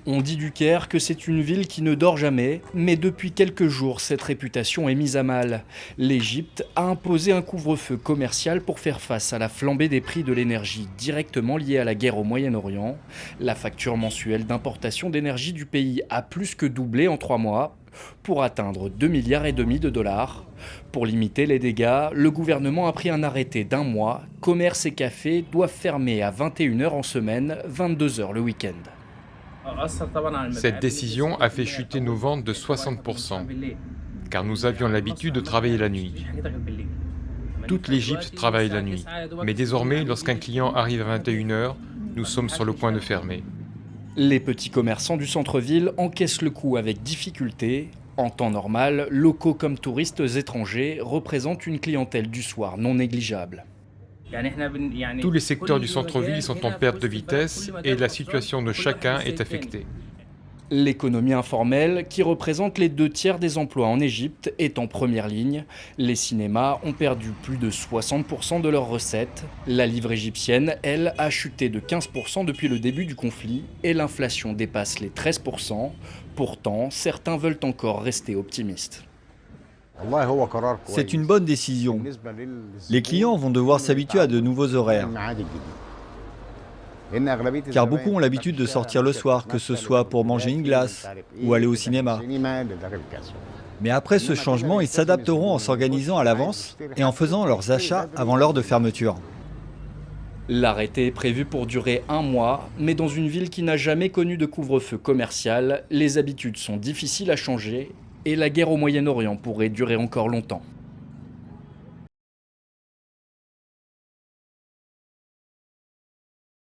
On dit du Caire que c'est une ville qui ne dort jamais, mais depuis quelques jours, cette réputation est mise à mal. L'Égypte a imposé un couvre-feu commercial pour faire face à la flambée des prix de l'énergie directement liée à la guerre au Moyen-Orient. La facture mensuelle d'importation d'énergie du pays a plus que doublé en 3 mois, pour atteindre 2,5 milliards de dollars. Pour limiter les dégâts, le gouvernement a pris un arrêté d'1 mois. Commerces et cafés doivent fermer à 21 heures en semaine, 22 heures le week-end. Cette décision a fait chuter nos ventes de 60%, car nous avions l'habitude de travailler la nuit. Toute l'Égypte travaille la nuit, mais désormais, lorsqu'un client arrive à 21 heures, nous sommes sur le point de fermer. Les petits commerçants du centre-ville encaissent le coup avec difficulté. En temps normal, locaux comme touristes étrangers représentent une clientèle du soir non négligeable. Tous les secteurs du centre-ville sont en perte de vitesse et la situation de chacun est affectée. L'économie informelle, qui représente les 2 tiers des emplois en Égypte, est en première ligne. Les cinémas ont perdu plus de 60% de leurs recettes. La livre égyptienne, elle, a chuté de 15% depuis le début du conflit et l'inflation dépasse les 13%. Pourtant, certains veulent encore rester optimistes. C'est une bonne décision. Les clients vont devoir s'habituer à de nouveaux horaires, car beaucoup ont l'habitude de sortir le soir, que ce soit pour manger une glace ou aller au cinéma. Mais après ce changement, ils s'adapteront en s'organisant à l'avance et en faisant leurs achats avant l'heure de fermeture. L'arrêté est prévu pour durer 1 mois, mais dans une ville qui n'a jamais connu de couvre-feu commercial, les habitudes sont difficiles à changer et la guerre au Moyen-Orient pourrait durer encore longtemps.